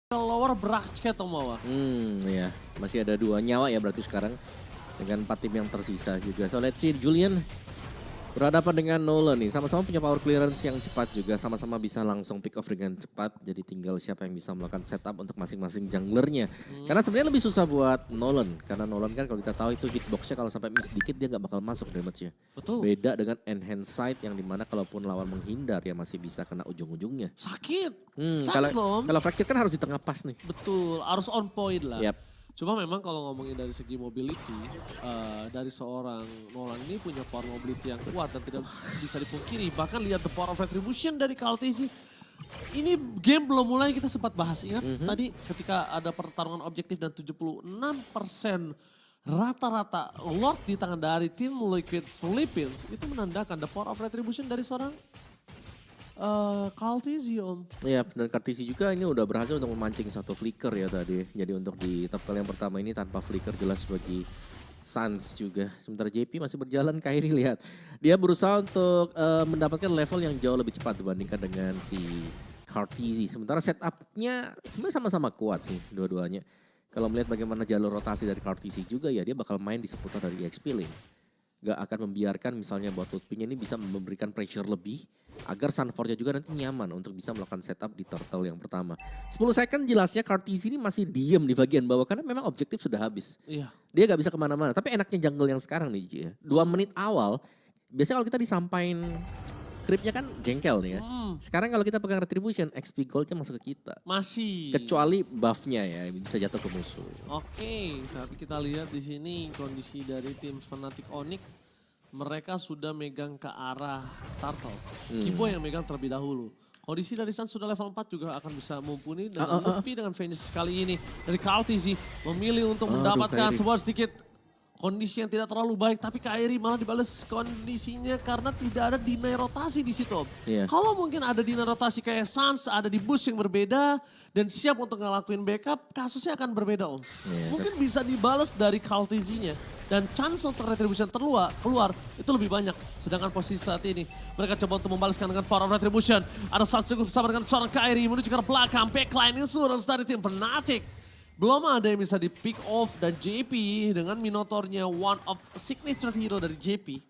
lower bracket Tomawa. Ya, masih ada 2 nyawa ya berarti sekarang dengan 4 tim yang tersisa juga. So let's see, Julian berhadapan dengan Nolan nih, sama-sama punya power clearance yang cepat juga, sama-sama bisa langsung pick off dengan cepat. Jadi tinggal siapa yang bisa melakukan setup untuk masing-masing junglernya. Karena sebenarnya lebih susah buat Nolan, karena Nolan kan kalau kita tahu itu hitboxnya kalau sampai miss sedikit dia nggak bakal masuk damage-nya. Betul. Beda dengan enhance sight yang dimana kalaupun lawan menghindar ya masih bisa kena ujung-ujungnya. Sakit. Sakit loh. Kalau fracture kan harus di tengah pas nih. Betul, harus on point lah. Yap. Cuma memang kalau ngomongin dari segi mobility, dari seorang Nolan ini punya power mobility yang kuat dan tidak bisa dipungkiri. Bahkan lihat the power of retribution dari KLTZ. Ini game belum mulai kita sempat bahas, ingat tadi ketika ada pertarungan objektif dan 76% rata-rata Lord di tangan dari tim Liquid Philippines. Itu menandakan the power of retribution dari seorang KLTZ Om. Iya, dan KLTZ juga ini udah berhasil untuk memancing satu flicker ya tadi. Jadi untuk di turtle yang pertama ini tanpa flicker jelas bagi Suns juga. Sementara JP masih berjalan, Kairi lihat. Dia berusaha untuk mendapatkan level yang jauh lebih cepat dibandingkan dengan si KLTZ. Sementara setupnya sebenarnya sama-sama kuat sih dua-duanya. Kalau melihat bagaimana jalur rotasi dari KLTZ juga ya dia bakal main di seputar dari EXP lane. Gak akan membiarkan misalnya buat Lutfinya ini bisa memberikan pressure lebih agar Sunforge juga nanti nyaman untuk bisa melakukan setup di turtle yang pertama. 10 second jelasnya KLTZ ini masih diem di bagian bawah karena memang objektif sudah habis. Iya. Dia gak bisa kemana-mana. Tapi enaknya jungle yang sekarang nih Ji ya. 2 menit awal, biasanya kalau kita disampain creepnya kan jengkel nih ya. Sekarang kalau kita pegang retribution, XP goldnya masuk ke kita. Masih. Kecuali buffnya ya, bisa jatuh ke musuh. Oke, tapi kita lihat di sini kondisi dari tim Fnatic Onyx. Mereka sudah megang ke arah Turtle. Kibo yang megang terlebih dahulu. Kondisi dari Sun sudah level 4 juga akan bisa mumpuni. Dan Luffy dengan Venus kali ini dari KLTZ memilih untuk mendapatkan sebuah sedikit kondisi yang tidak terlalu baik. Tapi Kairi malah dibalas kondisinya karena tidak ada deny rotasi di situ. Iya. Kalau mungkin ada deny rotasi kayak Suns, ada di boost yang berbeda. Dan siap untuk ngelakuin backup, kasusnya akan berbeda Om. Iya, Mungkin bisa dibalas dari KLTZ-nya. Dan chance untuk retribution keluar itu lebih banyak. Sedangkan posisi saat ini mereka coba untuk membalaskan dengan power of retribution. Ada saat cukup bersama dengan seorang Kairi menuju ke belakang. Backline insurance dari tim Fnatic. Belum ada yang bisa di pick off dan JP dengan Minotaurnya one of signature hero dari JP.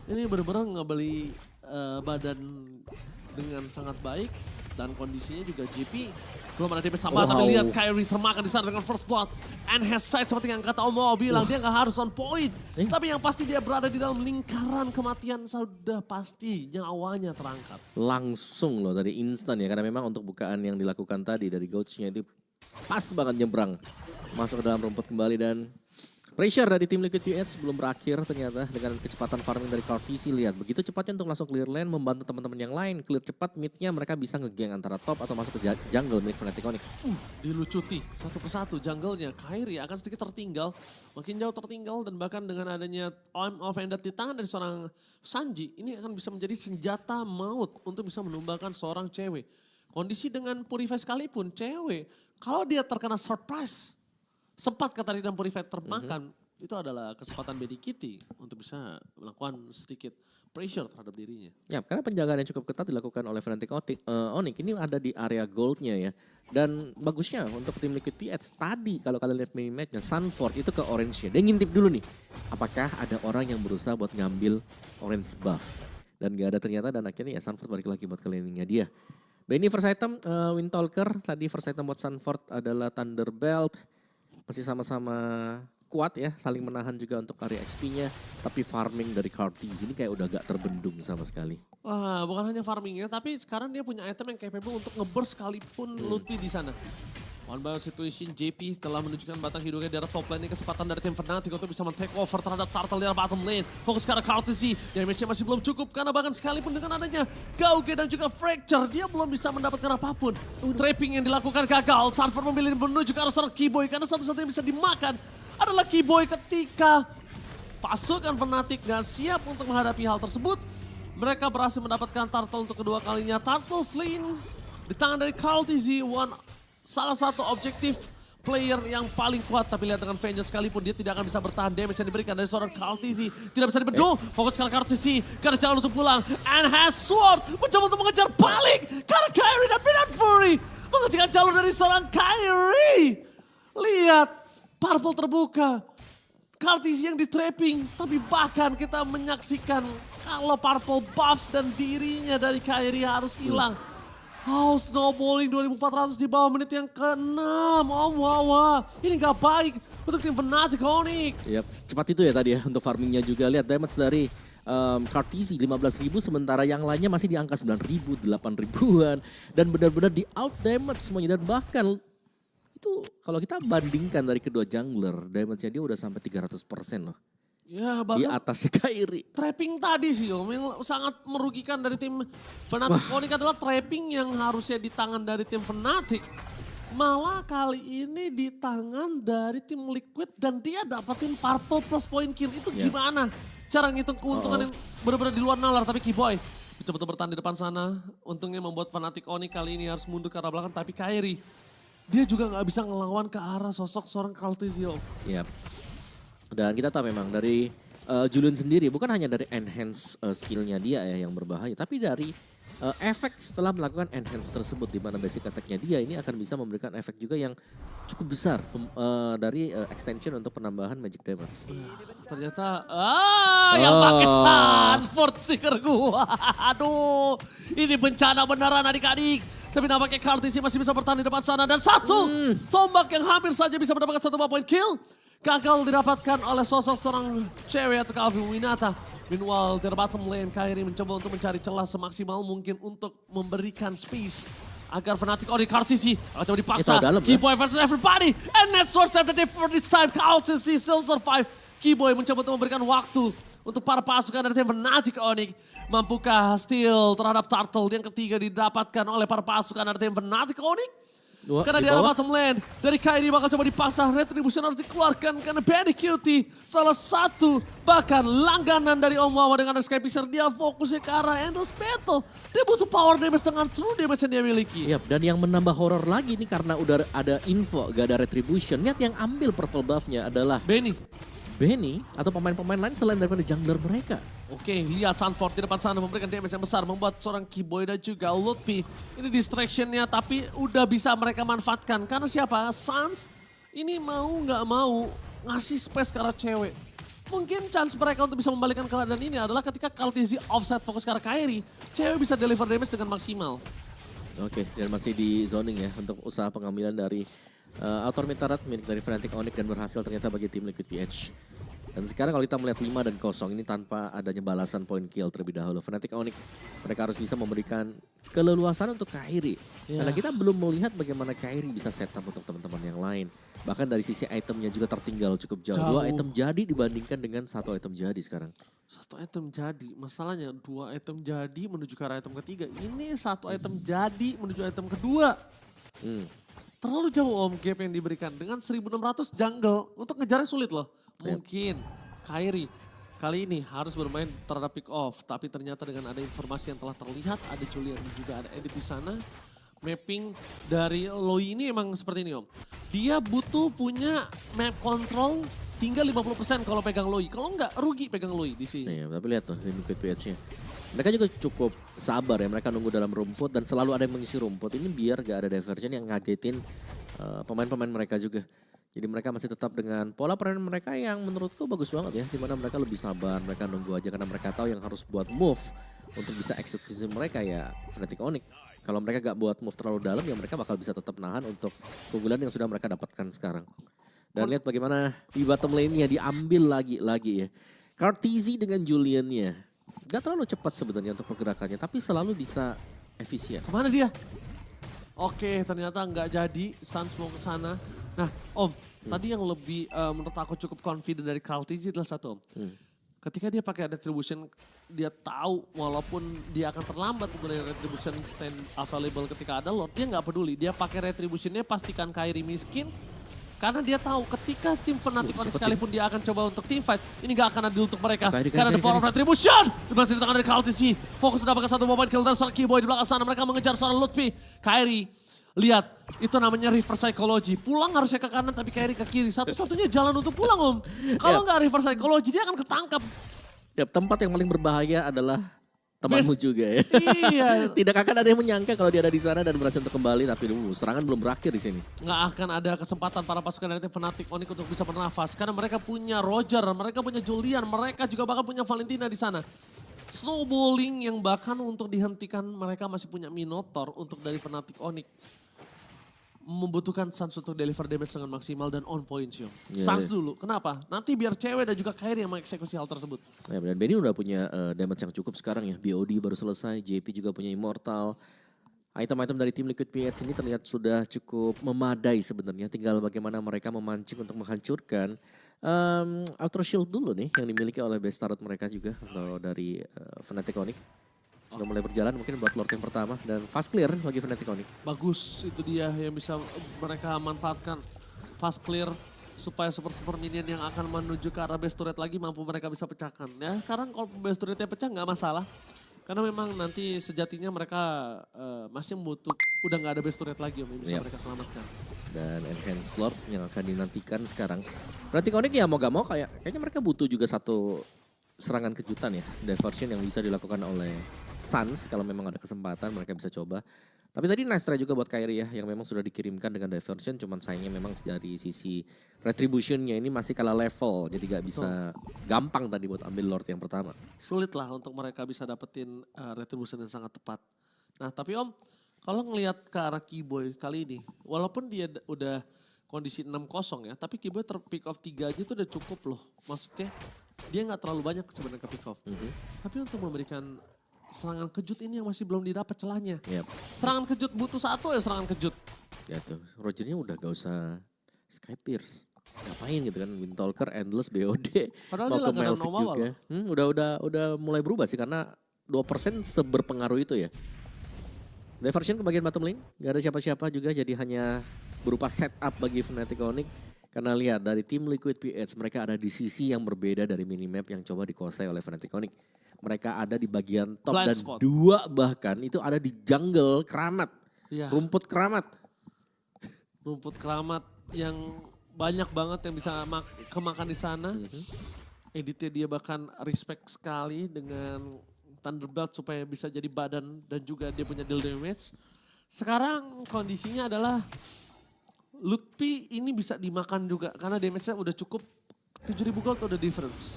Ini benar-benar ngebeli badan dengan sangat baik. Dan kondisinya juga JP belum ada damage tambahan, tapi lihat Kairi termakan di sana dengan first blood. And has sight seperti yang kata Omo bilang, dia nggak harus on point. Tapi yang pasti dia berada di dalam lingkaran kematian, sudah pasti nyawanya terangkat. Langsung loh tadi instan ya, karena memang untuk bukaan yang dilakukan tadi dari Gouch-nya itu pas banget nyebrang. Masuk ke dalam rumput kembali dan pressure dari tim Liquid UH belum berakhir ternyata dengan kecepatan farming dari KLTZ. Lihat begitu cepatnya untuk langsung clear lane, membantu teman-teman yang lain. Clear cepat midnya mereka bisa ngegeng antara top atau masuk ke jungle milik Fnatic Onyx. Dilucuti satu persatu jungle-nya. Kairi akan sedikit tertinggal, makin jauh tertinggal dan bahkan dengan adanya Arm of Ended di tangan dari seorang Sanji, ini akan bisa menjadi senjata maut untuk bisa menumbalkan seorang cewek. Kondisi dengan Purify sekalipun cewek, kalau dia terkena surprise, sempat kata dan Purify termakan, itu adalah kesempatan Bedi Kitty untuk bisa melakukan sedikit pressure terhadap dirinya. Ya, karena penjagaan yang cukup ketat dilakukan oleh Fnatic Onyx ini ada di area goldnya ya. Dan bagusnya untuk tim Liquid PH tadi kalau kalian lihat mini-matchnya, Sunforge itu ke orange-nya. Dia ngintip dulu nih, apakah ada orang yang berusaha buat ngambil orange buff. Dan gak ada ternyata dan akhirnya ya Sunforge balik lagi buat cleaning-nya dia. Benny first item, Windtalker, tadi first item buat Sunforge adalah Thunderbelt. Masih sama-sama kuat ya, saling menahan juga untuk area XP-nya. Tapi farming dari KLTZ ini kayak udah gak terbendung sama sekali. Wah, bukan hanya farmingnya, tapi sekarang dia punya item yang capable untuk nge-burst sekalipun Lutfi di sana. One by one situation, JP telah menunjukkan batang hidungnya di arah top lane. Ini kesempatan dari tim Fnatic untuk bisa men-take over terhadap Turtle di arah bottom lane. Fokus ke arah KLTZ, damage-nya masih belum cukup karena bahkan sekalipun dengan adanya Gauge dan juga Fracture, dia belum bisa mendapatkan apapun. Trapping yang dilakukan gagal, Sunforge memilih menuju ke arah seorang Keyboy karena satu-satunya yang bisa dimakan adalah Keyboy ketika pasukan Fnatic gak siap untuk menghadapi hal tersebut. Mereka berhasil mendapatkan Turtle untuk kedua kalinya. Turtle slain di tangan dari KLTZ, salah satu objektif player yang paling kuat. Tapi lihat dengan Vengeance sekalipun dia tidak akan bisa bertahan. Damage yang diberikan dari seorang KLTZ tidak bisa dibendung. Fokus ke KLTZ karena jalan untuk pulang. And has sword mencoba untuk mengejar balik karena Kairi dan Midnight Fury menghentikan jalur dari seorang Kyrie. Lihat, Purple terbuka. Kartisi yang di trapping, tapi bahkan kita menyaksikan kalau Purple buff dan dirinya dari Kyrie harus hilang. Oh, snowballing 2400 di bawah menit yang ke-6. Oh, wah. Ini gak baik untuk tim Fnatic Onyx. Yap, cepat itu ya tadi ya untuk farmingnya juga. Lihat damage dari Kartisi 15.000 sementara yang lainnya masih di angka 9.000, 8.000-an. Dan benar-benar di out damage semuanya. Dan bahkan itu kalau kita bandingkan dari kedua jungler, damage-nya dia udah sampai 300% loh. Ya, Di bahkan atasnya Kyrie. trapping tadi sih Om, yang sangat merugikan dari tim Fnatic Onyx adalah trapping yang harusnya di tangan dari tim Fnatic. Malah kali ini di tangan dari tim Liquid dan dia dapatin Purple plus point kill. Itu gimana? Cara ngitung keuntungan yang benar-benar di luar nalar. Tapi Keyboy betul-betul bertahan di depan sana. Untungnya membuat Fnatic Onyx kali ini harus mundur ke arah belakang. Tapi Kyrie, dia juga gak bisa ngelawan ke arah sosok seorang Kartisi Om. Yap. Dan kita tahu memang dari Julian sendiri bukan hanya dari enhance skillnya dia ya yang berbahaya. Tapi dari efek setelah melakukan enhance tersebut di mana basic attack-nya dia ini akan bisa memberikan efek juga yang cukup besar dari extension untuk penambahan magic damage. Ternyata, yang pakai Sanford stiker gua. Aduh, ini bencana beneran adik-adik. Tapi nampaknya Kartisi masih bisa bertahan di depan sana. Dan satu tombak yang hampir saja bisa mendapatkan 1 point kill. Gagal didapatkan oleh sosok seorang cewek atau Calvin Winata. Meanwhile, di bottom lane, Kyrie mencoba untuk mencari celah semaksimal mungkin untuk memberikan space agar Fnatic Onyx Kartisi akan coba dipaksa. Keyboy versus everybody. And that's what's happening for this time. Kartisi still survive. Keyboy mencoba untuk memberikan waktu untuk para pasukan dari tim Fnatic Onyx. Mampukah steal terhadap Turtle yang ketiga didapatkan oleh para pasukan dari tim Fnatic Onyx? Karena di arah bottom lane, dari Kyrie bakal coba dipaksa, retribution harus dikeluarkan karena Benny Cutie salah satu bahkan langganan dari Om Wawa dengan Skypixer, dia fokusnya ke arah endless battle. Dia butuh power damage dengan true damage yang dia miliki. Yap, dan yang menambah horror lagi nih karena udah ada info gak ada retribution. Lihat yang ambil purple buff-nya adalah Benny atau pemain-pemain lain selain daripada jungler mereka. Oke, lihat Sanford di depan sana memberikan damage yang besar. Membuat seorang Keyboy dan juga Lutfi. Ini distraction-nya tapi udah bisa mereka manfaatkan. Karena siapa? Sans ini mau nggak mau ngasih space ke arah cewek. Mungkin chance mereka untuk bisa membalikkan keadaan ini adalah ketika Kartisi offset fokus ke arah Kyrie. Cewek bisa deliver damage dengan maksimal. Oke, dan masih di zoning ya untuk usaha pengambilan dari Autor Mitarat milik dari Fnatic Onyx dan berhasil ternyata bagi tim Liquid PH. Dan sekarang kalau kita melihat 5 dan 0 ini tanpa adanya balasan point kill terlebih dahulu. Fnatic Onyx mereka harus bisa memberikan keleluasan untuk Kyrie. Karena kita belum melihat bagaimana Kyrie bisa setup untuk teman-teman yang lain. Bahkan dari sisi itemnya juga tertinggal cukup jauh. 2 item jadi dibandingkan dengan 1 item jadi sekarang. 1 item jadi, masalahnya 2 item jadi menuju ke arah item ketiga. Ini 1 item jadi menuju item kedua. Terlalu jauh Om gap yang diberikan. Dengan 1600 jungle untuk ngejarnya sulit loh. Mungkin Kyrie kali ini harus bermain terhadap pick off. Tapi ternyata dengan ada informasi yang telah terlihat, ada Julian dan juga ada Edit di sana. Mapping dari Loi ini emang seperti ini Om. Dia butuh punya map control hingga 50% kalau pegang Loi. Kalau enggak rugi pegang Loi di sini. Iya, tapi lihat tuh Liquid PH-nya. Mereka juga cukup sabar ya, mereka nunggu dalam rumput dan selalu ada yang mengisi rumput. Ini biar gak ada diversion yang ngagetin pemain-pemain mereka juga. Jadi mereka masih tetap dengan pola peran mereka yang menurutku bagus banget ya. Dimana mereka lebih sabar, mereka nunggu aja karena mereka tahu yang harus buat move untuk bisa eksekusi mereka ya Fnatic Onyx. Kalau mereka gak buat move terlalu dalam ya mereka bakal bisa tetap nahan untuk keunggulan yang sudah mereka dapatkan sekarang. Dan lihat bagaimana di bottom lane-nya diambil lagi ya. Kartisi dengan Julian-nya. Gak terlalu cepat sebenarnya untuk pergerakannya, tapi selalu bisa efisien. Kemana dia? Oke, ternyata nggak jadi. Sans mau ke sana. Nah, Om, tadi yang lebih menurut aku cukup confident dari Kartisi adalah satu, Om. Ketika dia pakai retribution, dia tahu walaupun dia akan terlambat untuk retribution stand available ketika ada Lord, dia nggak peduli. Dia pakai retributionnya pastikan Kyrie miskin. Karena dia tahu ketika tim Fnatic Onyx sekalipun dia akan coba untuk team fight, ini gak akan adil untuk mereka. Karena the power of retribution berhasil di tangan dari Kartisi. Fokus mendapatkan 1 moment kill dan seorang Keyboy di belakang sana. Mereka mengejar seorang Lutfi. Kyrie, lihat itu namanya reverse psychology. Pulang harusnya ke kanan tapi Kyrie ke kiri. Satu-satunya jalan untuk pulang Om. Kalau nggak reverse psychology dia akan ketangkap. Ya, tempat yang paling berbahaya adalah temanmu juga ya. Iya. Tidak akan ada yang menyangka kalau dia ada di sana dan berhasil untuk kembali, tapi serangan belum berakhir di sini. Nggak akan ada kesempatan para pasukan dari tim Fnatic Onyx untuk bisa bernafas. Karena mereka punya Roger, mereka punya Julian, mereka juga bahkan punya Valentina di sana. Snowballing yang bahkan untuk dihentikan mereka masih punya Minotaur untuk dari Fnatic Onyx. Membutuhkan Sans untuk deliver damage dengan maksimal dan on point sih. Sans dulu, kenapa? Nanti biar cewek dan juga Kairi yang mengeksekusi hal tersebut. Ya, dan Benny udah punya damage yang cukup sekarang ya. BOD baru selesai, JP juga punya Immortal. Item-item dari tim Liquid PH ini terlihat sudah cukup memadai sebenarnya. Tinggal bagaimana mereka memancing untuk menghancurkan Outer Shield dulu nih yang dimiliki oleh base turret mereka juga. Atau dari Fnatic Onyx. Sudah mulai berjalan mungkin buat Lord yang pertama dan fast clear bagi Fnatic Onyx. Bagus, itu dia yang bisa mereka manfaatkan. Fast clear supaya super minion yang akan menuju ke arah base turret lagi mampu mereka bisa pecahkan. Ya, sekarang kalau base turretnya pecah nggak masalah. Karena memang nanti sejatinya mereka masih udah nggak ada base turret lagi yang bisa mereka selamatkan. Dan Enhanced Lord yang akan dinantikan sekarang. Fnatic Onyx ya mau gak mau kayaknya mereka butuh juga satu serangan kejutan ya. Diversion yang bisa dilakukan oleh Sans kalau memang ada kesempatan mereka bisa coba. Tapi tadi nice try juga buat Kairi ya yang memang sudah dikirimkan dengan diversion. Cuman sayangnya memang dari sisi retributionnya ini masih kalah level. Jadi gak bisa gampang tadi buat ambil Lord yang pertama. Sulit lah untuk mereka bisa dapetin retribution yang sangat tepat. Nah tapi Om, kalau ngelihat ke arah Keyboy kali ini. Walaupun dia udah kondisi 6-0 ya. Tapi Keyboy pick off 3 aja itu udah cukup loh. Maksudnya dia gak terlalu banyak sebenarnya ke pick off. Tapi untuk memberikan serangan kejut ini yang masih belum didapat celahnya. Serangan kejut butuh satu ya serangan kejut. Ya tuh, Rogernya udah gak usah Sky Pierce. Ngapain gitu kan, Windtalker, Endless, BOD. Padahal mau dia ke langganan Melvick Nova juga. Udah mulai berubah sih karena 2% seberpengaruh itu ya. Diversion ke bagian bottom lane, gak ada siapa-siapa juga jadi hanya berupa setup bagi Fnatic Onyx. Karena lihat dari tim Liquid PH mereka ada di sisi yang berbeda dari minimap yang coba dikuasai oleh Fnatic Onyx. Mereka ada di bagian top Blind dan spot. 2 bahkan itu ada di jungle keramat. Iya. Rumput keramat. Rumput keramat yang banyak banget yang bisa kemakan di sana. Editnya dia bahkan respect sekali dengan Thunderbelt supaya bisa jadi badan dan juga dia punya deal damage. Sekarang kondisinya adalah Lutfi ini bisa dimakan juga karena damage-nya udah cukup 7.000 gold udah difference.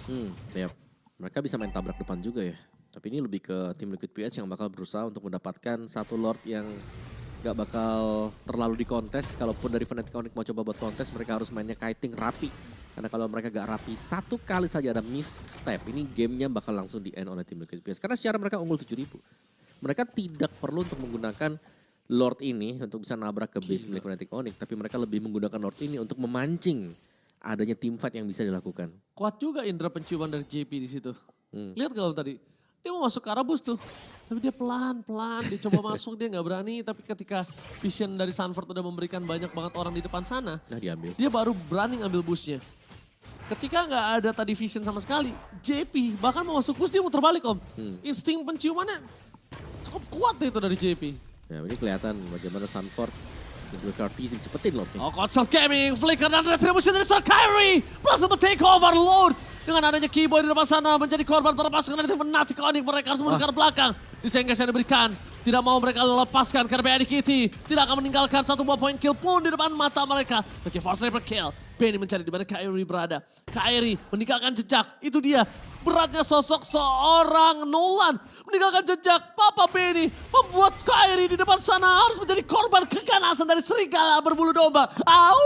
Yep. Mereka bisa main tabrak depan juga ya. Tapi ini lebih ke tim Liquid PH yang bakal berusaha untuk mendapatkan satu Lord yang gak bakal terlalu dikontes. Kalaupun dari Fnatic Onyx mau coba buat kontes, mereka harus mainnya kiting rapi. Karena kalau mereka gak rapi, satu kali saja ada misstep, ini gamenya bakal langsung di end oleh tim Liquid PH. Karena secara mereka unggul 7.000. Mereka tidak perlu untuk menggunakan Lord ini untuk bisa nabrak ke base milik Fnatic Onyx. Tapi mereka lebih menggunakan Lord ini untuk memancing adanya team fight yang bisa dilakukan. Kuat juga indera penciuman dari JP di situ. Lihat kalau tadi, dia mau masuk ke arah bus tuh. Tapi dia pelan-pelan, dia coba masuk, dia nggak berani. Tapi ketika vision dari Sanford udah memberikan banyak banget orang di depan sana. Diambil. Dia baru berani ngambil busnya. Ketika nggak ada tadi vision sama sekali, JP bahkan mau masuk bus dia muter balik Om. Insting penciumannya cukup kuat itu dari JP. Ya ini kelihatan bagaimana Sanford juga Kartisi cepetin Lordnya. Oh, Console Gaming, Flicker dan Retribution dari Kairi. Berhasil take over Lord. Dengan adanya Keyboy di depan sana menjadi korban para pasukan dari tim Fnatic Onyx. Mereka harus mundur ke belakang. Disengges yang diberikan. Tidak mau mereka lepaskan karena BNI Kitty tidak akan meninggalkan satu buah point kill pun di depan mata mereka. Lagi force triple kill. Benny mencari di mana Kairi berada. Kairi meninggalkan jejak. Itu dia. Beratnya sosok seorang Nolan meninggalkan jejak. Papa Benny membuat Kairi di depan sana harus menjadi korban keganasan dari serigala berbulu domba. Au!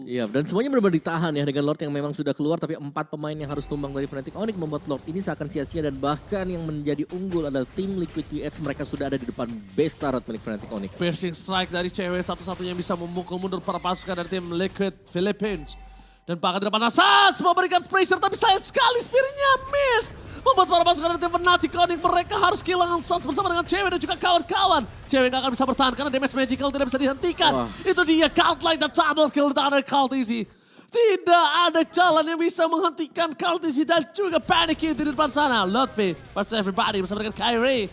Iya, dan semuanya benar-benar ditahan ya dengan Lord yang memang sudah keluar. Tapi 4 pemain yang harus tumbang dari Fnatic Onyx membuat Lord ini seakan sia-sia. Dan bahkan yang menjadi unggul adalah tim Liquid PH. Mereka sudah ada di depan base turret milik Fnatic Onyx. Piercing strike dari cewek satu-satunya yang bisa memukul mundur para pasukan dari tim Liquid Philippines. Dan bahkan di depan Asas memberikan pressure tapi sayang sekali spearnya miss. Membuat para pasukan dari tim Fnatic Onyx mereka harus kehilangan Sans bersama dengan cewek dan juga kawan-kawan. Cewek gak akan bisa bertahan karena damage magical tidak bisa dihentikan. Itu dia Cult-like dan double kill dari Cultisi. Tidak ada jalan yang bisa menghentikan Cultisi dan juga Panic di depan sana. Lutfi versus everybody bersama dengan Kairi.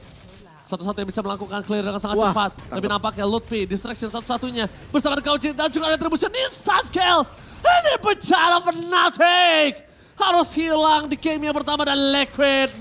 Satu-satu yang bisa melakukan clear dengan sangat cepat. Tapi nampaknya Lutfi distraction satu-satunya. Bersama dengan Kauji dan juga retribution instant kill. Ini pecah Fnatic. Harus hilang di game yang pertama dan Liquid